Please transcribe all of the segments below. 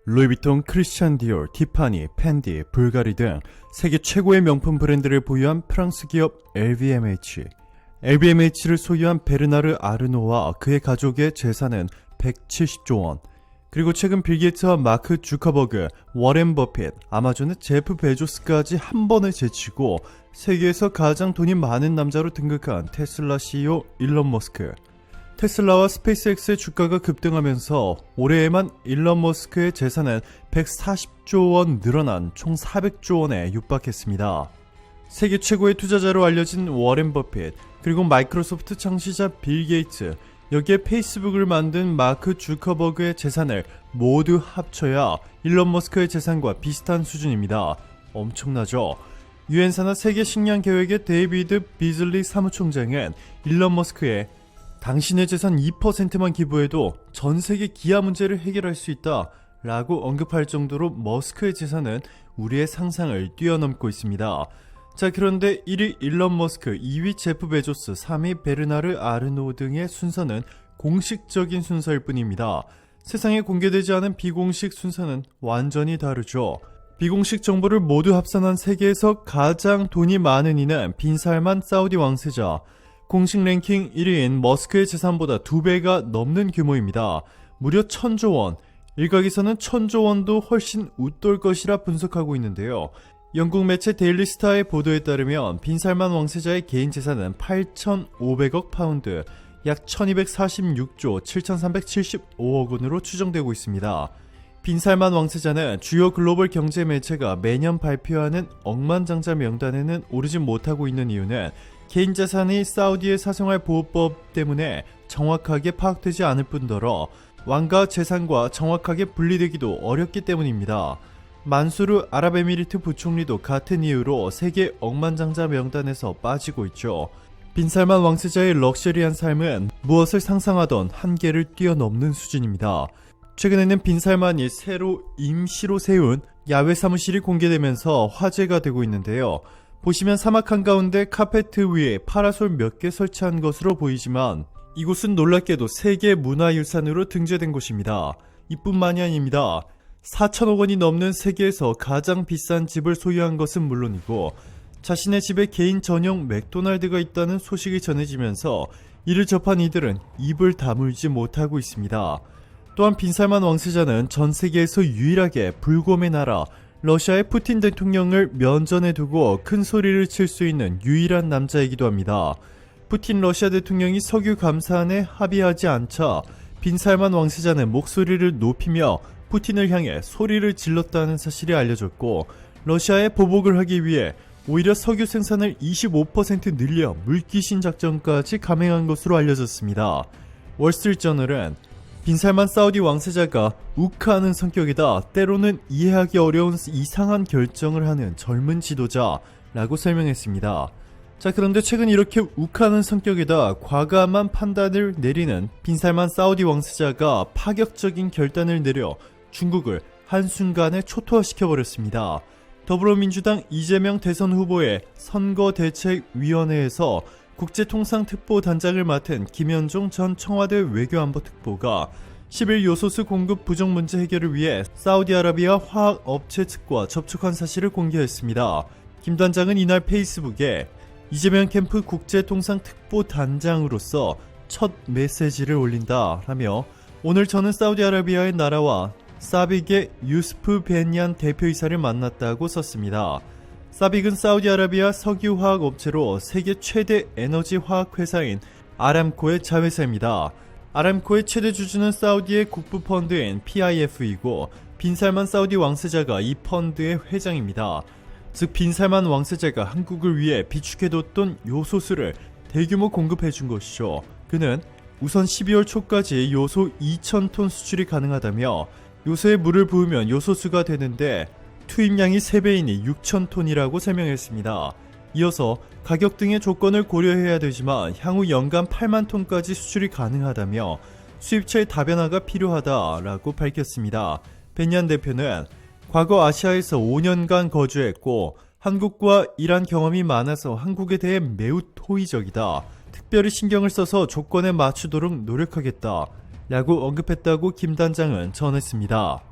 루이비통, 크리스찬 디올, 티파니, 펜디, 불가리 등 세계 최고의 명품 브랜드를 보유한 프랑스 기업 LVMH. LVMH를 소유한 베르나르 아르노와 그의 가족의 재산은 170조 원. 그리고 최근 빌 게이츠와 마크 주커버그, 워렌 버핏, 아마존의 제프 베조스까지 한 번에 제치고 세계에서 가장 돈이 많은 남자로 등극한 테슬라 CEO 일론 머스크. 테슬라와 스페이스X의 주가가 급등하면서 올해에만 일론 머스크의 재산은 140조 원 늘어난 총 400조 원에 육박했습니다. 세계 최고의 투자자로 알려진 워렌 버핏, 그리고 마이크로소프트 창시자 빌 게이츠, 여기에 페이스북을 만든 마크 주커버그의 재산을 모두 합쳐야 일론 머스크의 재산과 비슷한 수준입니다. 엄청나죠? 유엔 산하 세계 식량 계획의 데이비드 비즐리 사무총장은 일론 머스크의 당신의 재산 2%만 기부해도 전 세계 기아 문제를 해결할 수 있다 라고 언급할 정도로 머스크의 재산은 우리의 상상을 뛰어넘고 있습니다. 자, 그런데 1위 일론 머스크, 2위 제프 베조스, 3위 베르나르 아르노 등의 순서는 공식적인 순서일 뿐입니다. 세상에 공개되지 않은 비공식 순서는 완전히 다르죠. 비공식 정보를 모두 합산한 세계에서 가장 돈이 많은 이는 빈살만 사우디 왕세자. 공식 랭킹 1위인 머스크의 재산보다 2배가 넘는 규모입니다. 무려 1000조 원. 일각에서는 1000조 원도 훨씬 웃돌 것이라 분석하고 있는데요. 영국 매체 데일리 스타의 보도에 따르면 빈살만 왕세자의 개인 재산은 8,500억 파운드, 약 1246조 7375억 원으로 추정되고 있습니다. 빈살만 왕세자는 주요 글로벌 경제 매체가 매년 발표하는 억만장자 명단에는 오르지 못하고 있는 이유는 개인 재산이 사우디의 사생활 보호법 때문에 정확하게 파악되지 않을 뿐더러 왕가 재산과 정확하게 분리되기도 어렵기 때문입니다. 만수르 아랍에미리트 부총리도 같은 이유로 세계 억만장자 명단에서 빠지고 있죠. 빈살만 왕세자의 럭셔리한 삶은 무엇을 상상하던 한계를 뛰어넘는 수준입니다. 최근에는 빈살만이 새로 임시로 세운 야외 사무실이 공개되면서 화제가 되고 있는데요. 보시면 사막 한가운데 카페트 위에 파라솔 몇 개 설치한 것으로 보이지만 이곳은 놀랍게도 세계 문화유산으로 등재된 곳입니다. 이뿐만이 아닙니다. 4천억 원이 넘는 세계에서 가장 비싼 집을 소유한 것은 물론이고 자신의 집에 개인 전용 맥도날드가 있다는 소식이 전해지면서 이를 접한 이들은 입을 다물지 못하고 있습니다. 또한 빈살만 왕세자는 전 세계에서 유일하게 불곰의 나라 러시아의 푸틴 대통령을 면전에 두고 큰 소리를 칠 수 있는 유일한 남자이기도 합니다. 푸틴 러시아 대통령이 석유 감산에 합의하지 않자 빈살만 왕세자는 목소리를 높이며 푸틴을 향해 소리를 질렀다는 사실이 알려졌고 러시아에 보복을 하기 위해 오히려 석유 생산을 25% 늘려 물귀신 작전까지 감행한 것으로 알려졌습니다. 월스트리트저널은 빈살만 사우디 왕세자가 욱하는 성격이다, 때로는 이해하기 어려운 이상한 결정을 하는 젊은 지도자라고 설명했습니다. 자, 그런데 최근 이렇게 욱하는 성격이다, 과감한 판단을 내리는 빈살만 사우디 왕세자가 파격적인 결단을 내려 중국을 한순간에 초토화시켜버렸습니다. 더불어민주당 이재명 대선 후보의 선거대책위원회에서 국제통상특보단장을 맡은 김현종 전 청와대 외교안보특보가 10일 요소수 공급 부정 문제 해결을 위해 사우디아라비아 화학업체 측과 접촉한 사실을 공개했습니다. 김 단장은 이날 페이스북에 이재명 캠프 국제통상특보단장으로서 첫 메시지를 올린다 라며 오늘 저는 사우디아라비아의 나라와 사빅의 유스프 벤얀 대표이사를 만났다고 썼습니다. 사빅은 사우디아라비아 석유화학업체로 세계 최대 에너지 화학회사인 아람코의 자회사입니다. 아람코의 최대 주주는 사우디의 국부펀드인 PIF이고 빈살만 사우디 왕세자가 이 펀드의 회장입니다. 즉 빈살만 왕세자가 한국을 위해 비축해뒀던 요소수를 대규모 공급해준 것이죠. 그는 우선 12월 초까지 요소 2,000톤 수출이 가능하다며 요소에 물을 부으면 요소수가 되는데 투입량이 3배이니 6,000톤이라고 설명했습니다. 이어서 가격 등의 조건을 고려해야 되지만 향후 연간 8만 톤까지 수출이 가능하다며 수입처의 다변화가 필요하다라고 밝혔습니다. 벤얀 대표는 과거 아시아에서 5년간 거주했고 한국과 일한 경험이 많아서 한국에 대해 매우 호의적이다. 특별히 신경을 써서 조건에 맞추도록 노력하겠다 라고 언급했다고 김 단장은 전했습니다.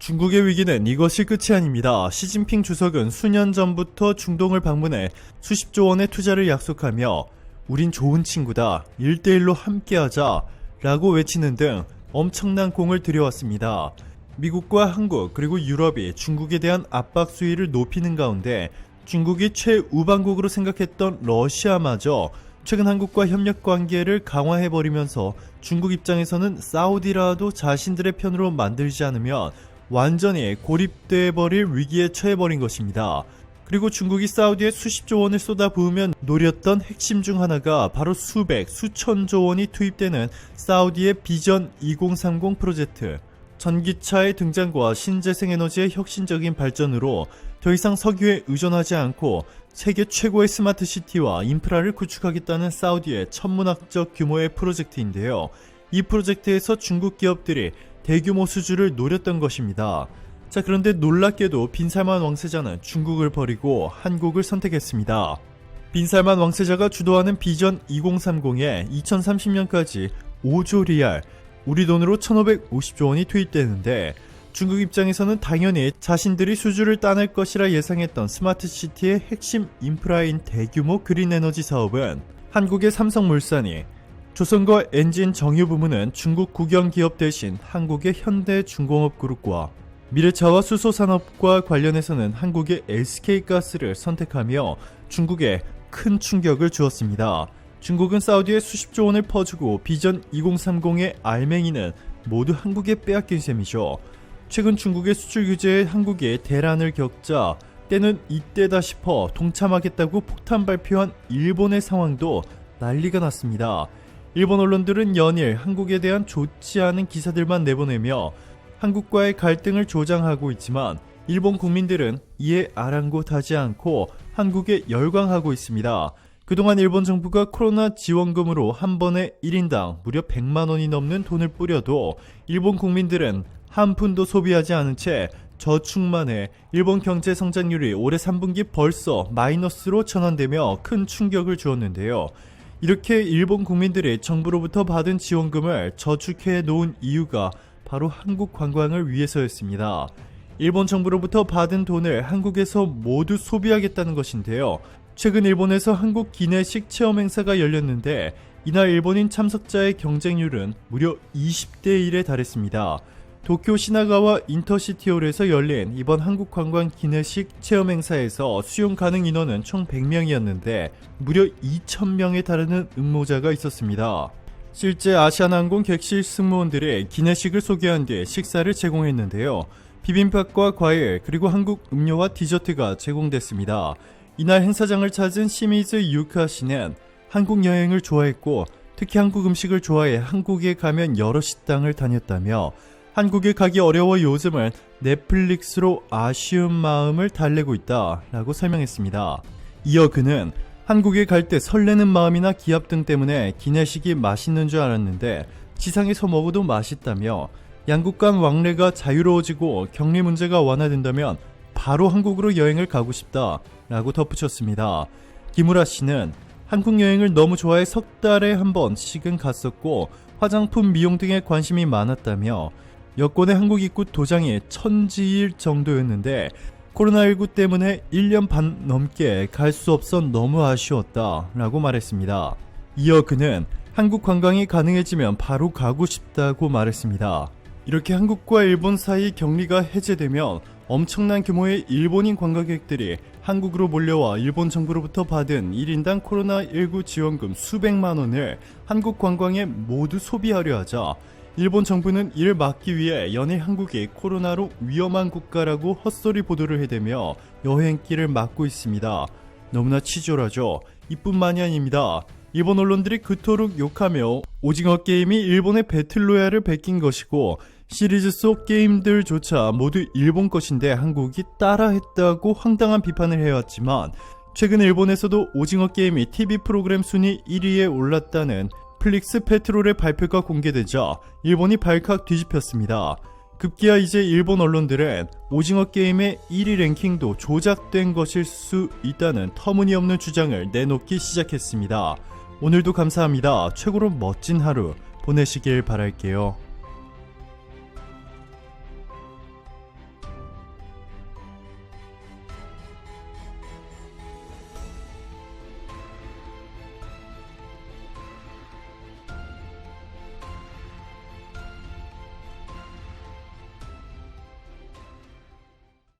중국의 위기는 이것이 끝이 아닙니다. 시진핑 주석은 수년 전부터 중동을 방문해 수십조 원의 투자를 약속하며 우린 좋은 친구다, 1대1로 함께하자 라고 외치는 등 엄청난 공을 들여왔습니다. 미국과 한국 그리고 유럽이 중국에 대한 압박 수위를 높이는 가운데 중국이 최우방국으로 생각했던 러시아마저 최근 한국과 협력 관계를 강화해버리면서 중국 입장에서는 사우디라도 자신들의 편으로 만들지 않으면 완전히 고립돼버릴 위기에 처해버린 것입니다. 그리고 중국이 사우디에 수십조 원을 쏟아부으면 노렸던 핵심 중 하나가 바로 수백, 수천조 원이 투입되는 사우디의 비전 2030 프로젝트. 전기차의 등장과 신재생에너지의 혁신적인 발전으로 더 이상 석유에 의존하지 않고 세계 최고의 스마트 시티와 인프라를 구축하겠다는 사우디의 천문학적 규모의 프로젝트인데요. 이 프로젝트에서 중국 기업들이 대규모 수주를 노렸던 것입니다. 자, 그런데 놀랍게도 빈살만 왕세자는 중국을 버리고 한국을 선택했습니다. 빈살만 왕세자가 주도하는 비전 2030에 2030년까지 5조 리알, 우리 돈으로 1550조 원이 투입되는데 중국 입장에서는 당연히 자신들이 수주를 따낼 것이라 예상했던 스마트시티의 핵심 인프라인 대규모 그린에너지 사업은 한국의 삼성물산이, 조선거 엔진 정유 부문은 중국 국영기업 대신 한국의 현대중공업그룹과 미래차와 수소산업과 관련해서는 한국의 SK가스를 선택하며 중국에 큰 충격을 주었습니다. 중국은 사우디에 수십조 원을 퍼주고 비전 2030의 알맹이는 모두 한국에 빼앗긴 셈이죠. 최근 중국의 수출 규제에 한국이 대란을 겪자 때는 이때다 싶어 동참하겠다고 폭탄 발표한 일본의 상황도 난리가 났습니다. 일본 언론들은 연일 한국에 대한 좋지 않은 기사들만 내보내며 한국과의 갈등을 조장하고 있지만 일본 국민들은 이에 아랑곳하지 않고 한국에 열광하고 있습니다. 그동안 일본 정부가 코로나 지원금으로 한 번에 1인당 무려 100만 원이 넘는 돈을 뿌려도 일본 국민들은 한 푼도 소비하지 않은 채 저축만 해 일본 경제 성장률이 올해 3분기 벌써 마이너스로 전환되며 큰 충격을 주었는데요. 이렇게 일본 국민들이 정부로부터 받은 지원금을 저축해 놓은 이유가 바로 한국 관광을 위해서였습니다. 일본 정부로부터 받은 돈을 한국에서 모두 소비하겠다는 것인데요. 최근 일본에서 한국 기내식 체험 행사가 열렸는데 이날 일본인 참석자의 경쟁률은 무려 20대 1에 달했습니다. 도쿄 시나가와 인터시티홀에서 열린 이번 한국관광 기내식 체험 행사에서 수용 가능 인원은 총 100명이었는데 무려 2,000명에 달하는 응모자가 있었습니다. 실제 아시아나항공 객실 승무원들이 기내식을 소개한 뒤 식사를 제공했는데요. 비빔밥과 과일 그리고 한국 음료와 디저트가 제공됐습니다. 이날 행사장을 찾은 시미즈 유카 씨는 한국 여행을 좋아했고 특히 한국 음식을 좋아해 한국에 가면 여러 식당을 다녔다며 한국에 가기 어려워 요즘은 넷플릭스로 아쉬운 마음을 달래고 있다 라고 설명했습니다. 이어 그는 한국에 갈 때 설레는 마음이나 기합 등 때문에 기내식이 맛있는 줄 알았는데 지상에서 먹어도 맛있다며 양국 간 왕래가 자유로워지고 격리 문제가 완화된다면 바로 한국으로 여행을 가고 싶다 라고 덧붙였습니다. 김우라 씨는 한국 여행을 너무 좋아해 석 달에 한 번씩은 갔었고 화장품, 미용 등에 관심이 많았다며 여권의 한국 입국 도장이 1000지일 정도였는데 코로나19 때문에 1년 반 넘게 갈 수 없어 너무 아쉬웠다 라고 말했습니다. 이어 그는 한국 관광이 가능해지면 바로 가고 싶다고 말했습니다. 이렇게 한국과 일본 사이 격리가 해제되면 엄청난 규모의 일본인 관광객들이 한국으로 몰려와 일본 정부로부터 받은 1인당 코로나19 지원금 수백만 원을 한국 관광에 모두 소비하려 하자 일본 정부는 이를 막기 위해 연일 한국이 코로나로 위험한 국가라고 헛소리 보도를 해대며 여행길을 막고 있습니다. 너무나 치졸하죠. 이뿐만이 아닙니다. 일본 언론들이 그토록 욕하며 오징어 게임이 일본의 배틀로얄을 베낀 것이고 시리즈 속 게임들조차 모두 일본 것인데 한국이 따라했다고 황당한 비판을 해왔지만 최근 일본에서도 오징어 게임이 TV 프로그램 순위 1위에 올랐다는 플릭스 페트롤의 발표가 공개되자 일본이 발칵 뒤집혔습니다. 급기야 이제 일본 언론들은 오징어 게임의 1위 랭킹도 조작된 것일 수 있다는 터무니없는 주장을 내놓기 시작했습니다. 오늘도 감사합니다. 최고로 멋진 하루 보내시길 바랄게요.